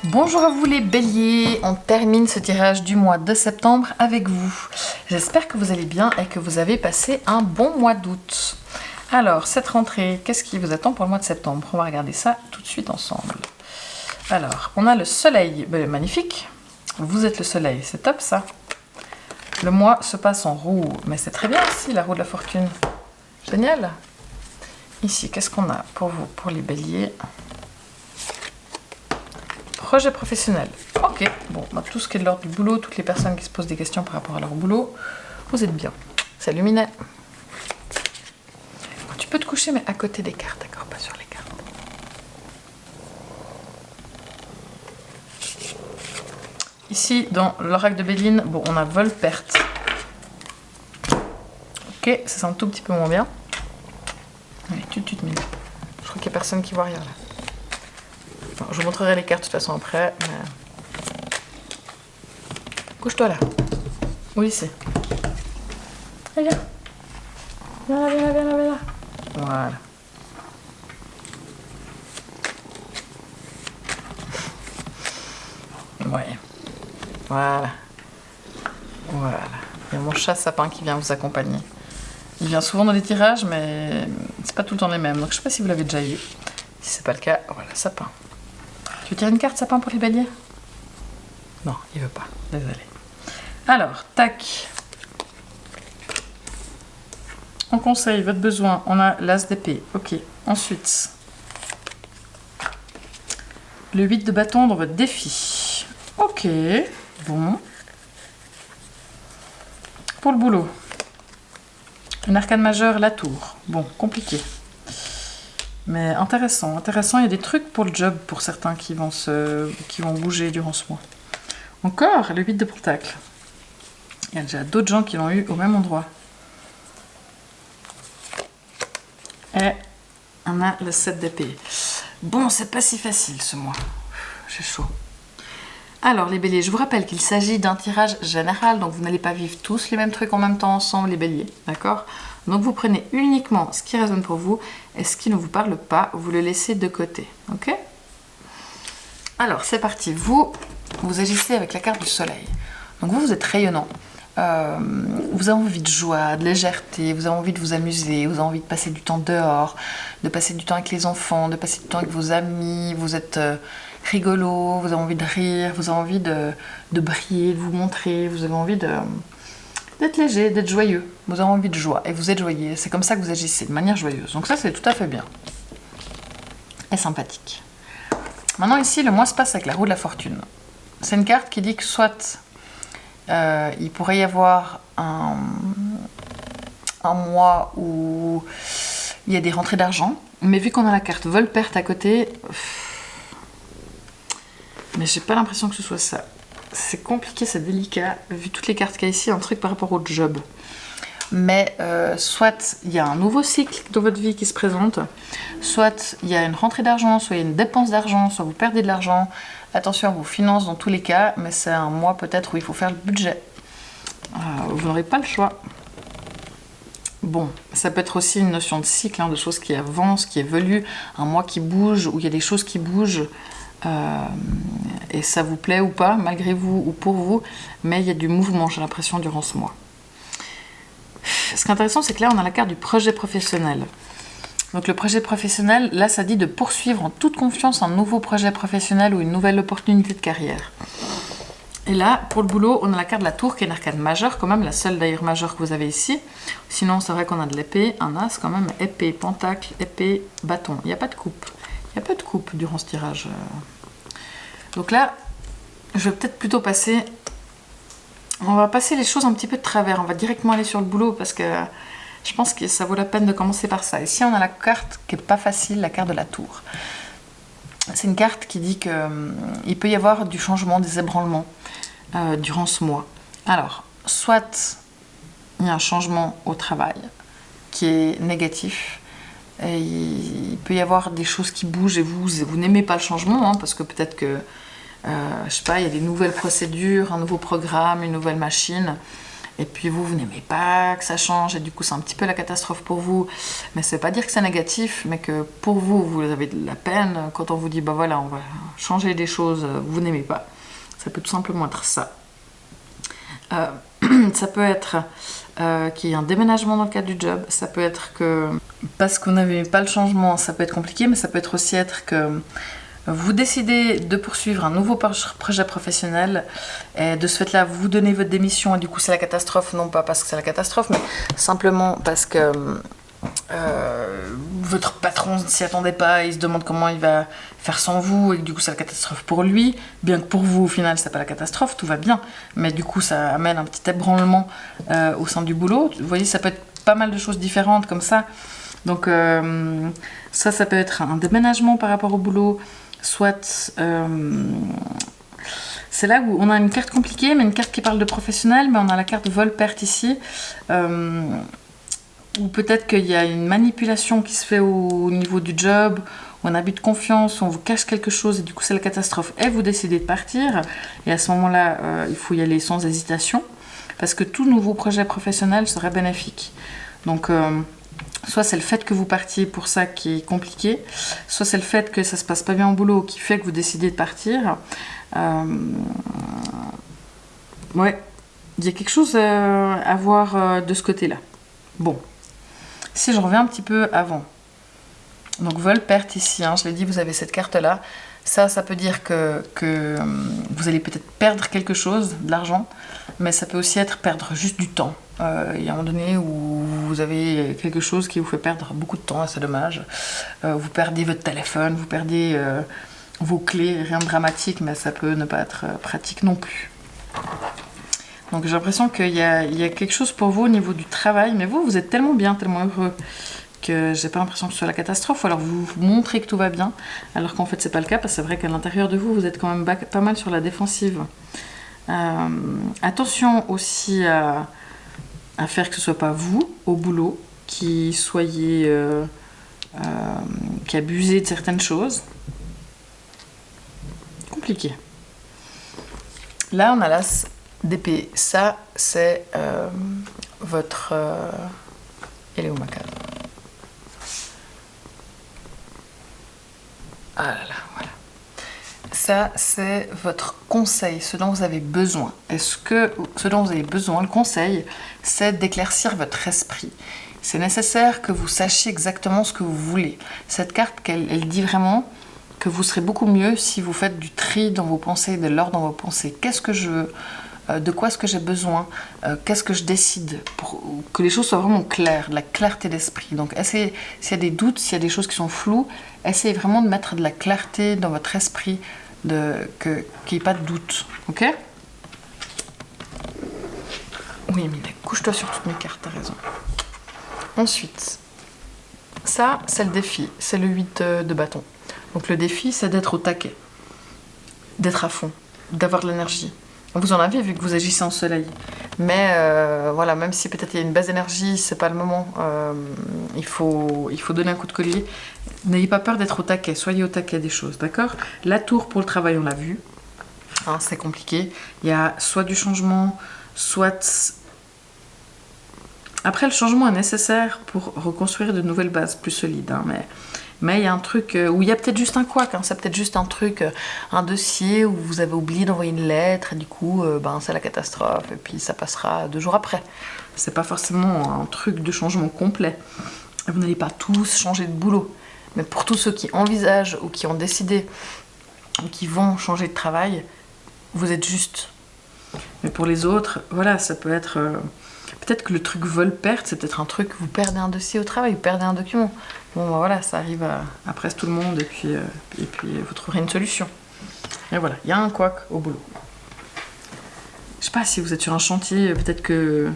Bonjour à vous les béliers, on termine ce tirage du mois de septembre avec vous. J'espère que vous allez bien et que vous avez passé un bon mois d'août. Alors, cette rentrée, qu'est-ce qui vous attend pour le mois de septembre? On va regarder ça tout de suite ensemble. Alors, on a le soleil, magnifique. Vous êtes le soleil, c'est top ça. Le mois se passe en roue, mais c'est très bien aussi la roue de la fortune. Génial. Ici, qu'est-ce qu'on a pour vous, pour les béliers? Projet professionnel. Ok, bon, bah, tout ce qui est de l'ordre du boulot, toutes les personnes qui se posent des questions par rapport à leur boulot, vous êtes bien. Salut Minet. Tu peux te coucher, mais à côté des cartes, d'accord, pas sur les cartes. Ici, dans l'oracle de Béline, bon, on a vol-perte. Ok, ça sent un tout petit peu moins bien. Allez, tu Minet. Je crois qu'il n'y a personne qui voit rien là. Bon, je vous montrerai les cartes de toute façon après. Mais... couche-toi là. Oui, ici. Allez, viens. Viens là, viens là, viens là, viens là. Voilà. Ouais. Voilà. Voilà. Il y a mon chat sapin qui vient vous accompagner. Il vient souvent dans les tirages, mais c'est pas tout le temps les mêmes. Donc je sais pas si vous l'avez déjà eu. Si c'est pas le cas, voilà, sapin. Tu tires une carte sapin pour les béliers? Non, il veut pas. Désolé. Alors, tac. On conseille votre besoin. On a l'as d'épée. Ok. Ensuite, le 8 de bâton dans votre défi. Ok. Bon. Pour le boulot. Une arcane majeure, la tour. Bon, compliqué. Mais intéressant, intéressant. Il y a des trucs pour le job pour certains qui vont bouger durant ce mois. Encore le 8 de pentacle. Il y a déjà d'autres gens qui l'ont eu au même endroit. Et on a le 7 d'épée. Bon, c'est pas si facile ce mois. J'ai chaud. Alors les béliers, je vous rappelle qu'il s'agit d'un tirage général, donc vous n'allez pas vivre tous les mêmes trucs en même temps ensemble les béliers, d'accord? Donc vous prenez uniquement ce qui résonne pour vous et ce qui ne vous parle pas, vous le laissez de côté, ok? Alors c'est parti, vous agissez avec la carte du soleil. Donc vous êtes rayonnant, vous avez envie de joie, de légèreté, vous avez envie de vous amuser, vous avez envie de passer du temps dehors, de passer du temps avec les enfants, de passer du temps avec vos amis, vous êtes... rigolo, vous avez envie de rire, vous avez envie de briller, de vous montrer, vous avez envie d'être léger, d'être joyeux, vous avez envie de joie et vous êtes joyeux, c'est comme ça que vous agissez, de manière joyeuse. Donc ça c'est tout à fait bien et sympathique. Maintenant ici le mois se passe avec la roue de la fortune. C'est une carte qui dit que soit il pourrait y avoir un mois où il y a des rentrées d'argent, mais vu qu'on a la carte vol-perte à côté... mais j'ai pas l'impression que ce soit ça. C'est compliqué, c'est délicat. Vu toutes les cartes qu'il y a ici, un truc par rapport au job. Mais soit il y a un nouveau cycle dans votre vie qui se présente, soit il y a une rentrée d'argent, soit il y a une dépense d'argent, soit vous perdez de l'argent. Attention à vos finances dans tous les cas, mais c'est un mois peut-être où il faut faire le budget. Vous n'aurez pas le choix. Bon, ça peut être aussi une notion de cycle, hein, de choses qui avancent, qui évoluent, un mois qui bouge, où il y a des choses qui bougent. Et ça vous plaît ou pas, malgré vous ou pour vous, mais il y a du mouvement, j'ai l'impression, durant ce mois. Ce qui est intéressant, c'est que là, on a la carte du projet professionnel. Donc le projet professionnel, là, ça dit de poursuivre en toute confiance un nouveau projet professionnel ou une nouvelle opportunité de carrière. Et là, pour le boulot, on a la carte de la tour, qui est une arcane majeure, quand même, la seule d'ailleurs majeure que vous avez ici. Sinon, c'est vrai qu'on a de l'épée, un as, quand même, épée, pentacle, épée, bâton. Il n'y a pas de coupe. Il y a peu de coupe durant ce tirage. Donc là, je vais peut-être plutôt passer... on va passer les choses un petit peu de travers. On va directement aller sur le boulot parce que je pense que ça vaut la peine de commencer par ça. Ici, on a la carte qui n'est pas facile, la carte de la tour. C'est une carte qui dit qu'il peut y avoir du changement, des ébranlements durant ce mois. Alors, soit il y a un changement au travail qui est négatif, et il peut y avoir des choses qui bougent et vous n'aimez pas le changement, hein, parce que peut-être que, je sais pas, il y a des nouvelles procédures, un nouveau programme, une nouvelle machine, et puis vous n'aimez pas que ça change, et du coup c'est un petit peu la catastrophe pour vous, mais ça veut pas dire que c'est négatif, mais que pour vous, vous avez de la peine quand on vous dit, bah voilà, on va changer des choses, vous n'aimez pas. Ça peut tout simplement être ça. Ça peut être qu'il y ait un déménagement dans le cadre du job, ça peut être que, parce que vous n'avez pas le changement, ça peut être compliqué, mais ça peut être aussi être que vous décidez de poursuivre un nouveau projet professionnel et de ce fait-là, vous donnez votre démission et du coup c'est la catastrophe, non pas parce que c'est la catastrophe, mais simplement parce que votre patron ne s'y attendait pas, il se demande comment il va faire sans vous et du coup c'est la catastrophe pour lui, bien que pour vous au final c'est pas la catastrophe, tout va bien, mais du coup ça amène un petit ébranlement au sein du boulot. Vous voyez, ça peut être pas mal de choses différentes comme ça. Donc ça peut être un déménagement par rapport au boulot, soit c'est là où on a une carte compliquée, mais une carte qui parle de professionnel, mais on a la carte vol-perte ici, ou peut-être qu'il y a une manipulation qui se fait au niveau du job, ou un abus de confiance, on vous cache quelque chose et du coup c'est la catastrophe et vous décidez de partir, et à ce moment-là il faut y aller sans hésitation, parce que tout nouveau projet professionnel serait bénéfique. Donc soit c'est le fait que vous partiez pour ça qui est compliqué, soit c'est le fait que ça se passe pas bien au boulot qui fait que vous décidez de partir. Ouais, il y a quelque chose à voir de ce côté-là. Bon, si je reviens un petit peu avant, donc vol-perte ici, je l'ai dit, vous avez cette carte-là. Ça peut dire que vous allez peut-être perdre quelque chose, de l'argent, mais ça peut aussi être perdre juste du temps. Il y a un moment donné où vous avez quelque chose qui vous fait perdre beaucoup de temps, et c'est dommage. Vous perdez votre téléphone, vous perdez vos clés, rien de dramatique, mais ça peut ne pas être pratique non plus. Donc j'ai l'impression qu'il y a quelque chose pour vous au niveau du travail, mais vous êtes tellement bien, tellement heureux, que j'ai pas l'impression que ce soit la catastrophe, ou alors vous montrez que tout va bien, alors qu'en fait c'est pas le cas, parce que c'est vrai qu'à l'intérieur de vous, vous êtes quand même pas mal sur la défensive. Attention aussi à faire que ce soit pas vous, au boulot, qui soyez qui abusez de certaines choses. Compliqué. Là on a l'as d'épée, ça c'est votre... Elle est où ma carte? Ah là là, voilà. Ça, c'est votre conseil, ce dont vous avez besoin. Est-ce que ce dont vous avez besoin, le conseil, c'est d'éclaircir votre esprit. C'est nécessaire que vous sachiez exactement ce que vous voulez. Cette carte, elle dit vraiment que vous serez beaucoup mieux si vous faites du tri dans vos pensées, de l'ordre dans vos pensées. Qu'est-ce que je veux ? De quoi est-ce que j'ai besoin, qu'est-ce que je décide, pour que les choses soient vraiment claires, de la clarté d'esprit. Donc essayez, s'il y a des doutes, s'il y a des choses qui sont floues, essayez vraiment de mettre de la clarté dans votre esprit, qu'il n'y ait pas de doute, ok? Oui, Mila, couche-toi sur toutes mes cartes, t'as raison. Ensuite, ça, c'est le défi, c'est le 8 de bâton. Donc le défi, c'est d'être au taquet, d'être à fond, d'avoir de l'énergie. Vous en avez vu que vous agissez en soleil, mais voilà, même si peut-être il y a une basse énergie, c'est pas le moment. Il faut donner un coup de collier. N'ayez pas peur d'être au taquet, soyez au taquet des choses, d'accord? La tour pour le travail, on l'a vu, c'est compliqué. Il y a soit du changement, soit... Après, le changement est nécessaire pour reconstruire de nouvelles bases plus solides, mais il y a un truc où il y a peut-être juste un couac, c'est peut-être juste un truc, un dossier où vous avez oublié d'envoyer une lettre et du coup c'est la catastrophe et puis ça passera 2 jours après. C'est pas forcément un truc de changement complet. Vous n'allez pas tous changer de boulot, mais pour tous ceux qui envisagent ou qui ont décidé ou qui vont changer de travail, vous êtes juste. Mais pour les autres, voilà, ça peut être... peut-être que le truc vol-perte, c'est peut-être un truc, vous perdez un dossier au travail, vous perdez un document. Bon, voilà, ça arrive à presque tout le monde, et puis vous trouverez une solution. Et voilà, il y a un couac au boulot. Je sais pas, si vous êtes sur un chantier, peut-être que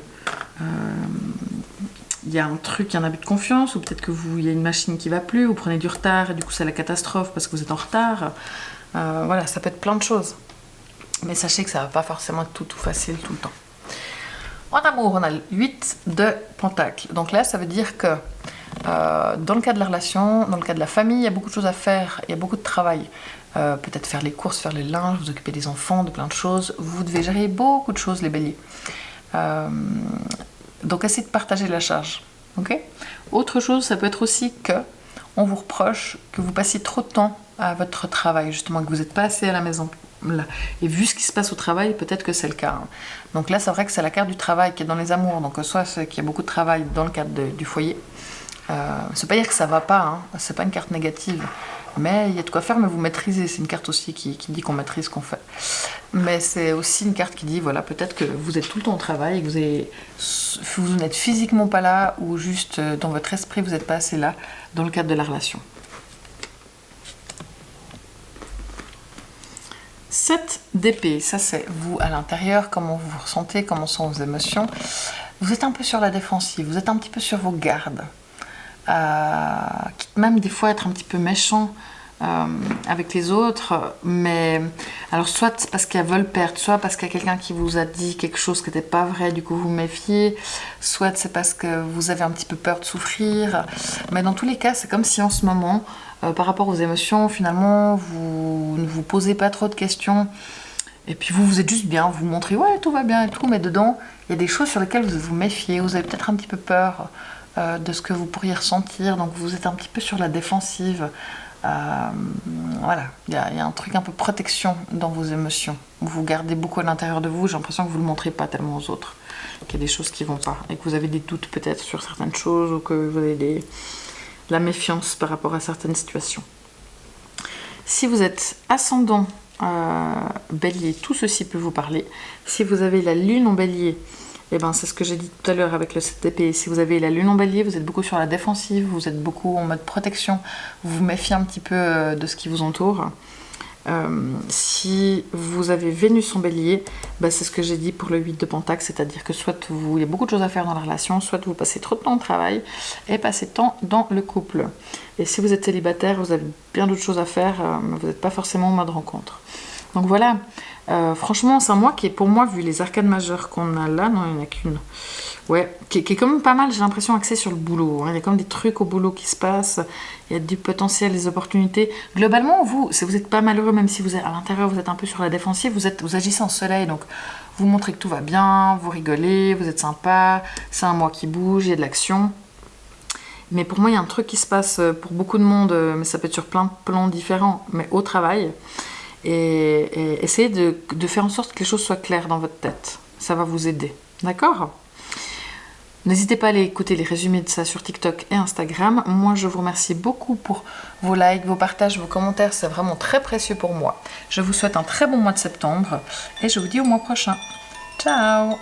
il y a un truc, il y a un abus de confiance, ou peut-être que il y a une machine qui va plus, vous prenez du retard, et du coup c'est la catastrophe parce que vous êtes en retard. Voilà, ça peut être plein de choses. Mais sachez que ça va pas forcément être tout facile tout le temps. En amour, on a le 8 de Pentacle. Donc là, ça veut dire que dans le cas de la relation, dans le cas de la famille, il y a beaucoup de choses à faire, il y a beaucoup de travail. Peut-être faire les courses, faire le linge, vous occuper des enfants, de plein de choses. Vous devez gérer beaucoup de choses, les béliers. Donc essayez de partager la charge. Okay. Autre chose, ça peut être aussi que on vous reproche que vous passiez trop de temps à votre travail, justement, que vous n'êtes pas assez à la maison. Là. Et vu ce qui se passe au travail, peut-être que c'est le cas. Hein. Donc là, c'est vrai que c'est la carte du travail qui est dans les amours. Donc soit c'est qu'il y a beaucoup de travail dans le cadre du foyer. C'est pas dire que ça va pas, hein. C'est pas une carte négative. Mais il y a de quoi faire, mais vous maîtrisez. C'est une carte aussi qui dit qu'on maîtrise ce qu'on fait. Mais c'est aussi une carte qui dit, voilà, peut-être que vous êtes tout le temps au travail, et que vous n'êtes physiquement pas là, ou juste dans votre esprit, vous n'êtes pas assez là, dans le cadre de la relation. 7 d'épée, ça c'est vous à l'intérieur, comment vous vous ressentez, comment sont vos émotions. Vous êtes un peu sur la défensive, vous êtes un petit peu sur vos gardes. Quitte même des fois être un petit peu méchant avec les autres, mais alors soit c'est parce qu'elles veulent perdre, soit parce qu'il y a quelqu'un qui vous a dit quelque chose qui n'était pas vrai, du coup vous méfiez, soit c'est parce que vous avez un petit peu peur de souffrir, mais dans tous les cas c'est comme si en ce moment par rapport aux émotions finalement vous ne vous posez pas trop de questions et puis vous êtes juste bien, vous montrez ouais tout va bien et tout, mais dedans il y a des choses sur lesquelles vous vous méfiez, vous avez peut-être un petit peu peur de ce que vous pourriez ressentir, donc vous êtes un petit peu sur la défensive. Voilà, il y a un truc un peu protection dans vos émotions. Vous gardez beaucoup à l'intérieur de vous, j'ai l'impression que vous ne le montrez pas tellement aux autres, qu'il y a des choses qui ne vont pas, et que vous avez des doutes peut-être sur certaines choses, ou que vous avez de la méfiance par rapport à certaines situations. Si vous êtes ascendant Bélier, tout ceci peut vous parler. Si vous avez la lune en Bélier, eh ben, c'est ce que j'ai dit tout à l'heure avec le 7 d'épée. Si vous avez la lune en Bélier, vous êtes beaucoup sur la défensive, vous êtes beaucoup en mode protection, vous vous méfiez un petit peu de ce qui vous entoure. Si vous avez Vénus en Bélier, ben, c'est ce que j'ai dit pour le 8 de Pentacle, c'est-à-dire que soit il y a beaucoup de choses à faire dans la relation, soit vous passez trop de temps au travail et passez de temps dans le couple. Et si vous êtes célibataire, vous avez bien d'autres choses à faire, mais vous n'êtes pas forcément en mode rencontre. Donc voilà, franchement, c'est un mois qui est pour moi, vu les arcades majeures qu'on a là, non, il n'y en a qu'une. Ouais, qui est quand même pas mal, j'ai l'impression, axé sur le boulot. Hein. Il y a comme des trucs au boulot qui se passent, il y a du potentiel, des opportunités. Globalement, vous n'êtes pas malheureux, même si vous êtes à l'intérieur, vous êtes un peu sur la défensive, vous agissez en soleil, donc vous montrez que tout va bien, vous rigolez, vous êtes sympa, c'est un mois qui bouge, il y a de l'action. Mais pour moi, il y a un truc qui se passe pour beaucoup de monde, mais ça peut être sur plein de plans différents, mais au travail. Et essayez de faire en sorte que les choses soient claires dans votre tête. Ça va vous aider. D'accord ? N'hésitez pas à aller écouter les résumés de ça sur TikTok et Instagram. Moi, je vous remercie beaucoup pour vos likes, vos partages, vos commentaires. C'est vraiment très précieux pour moi. Je vous souhaite un très bon mois de septembre et je vous dis au mois prochain. Ciao !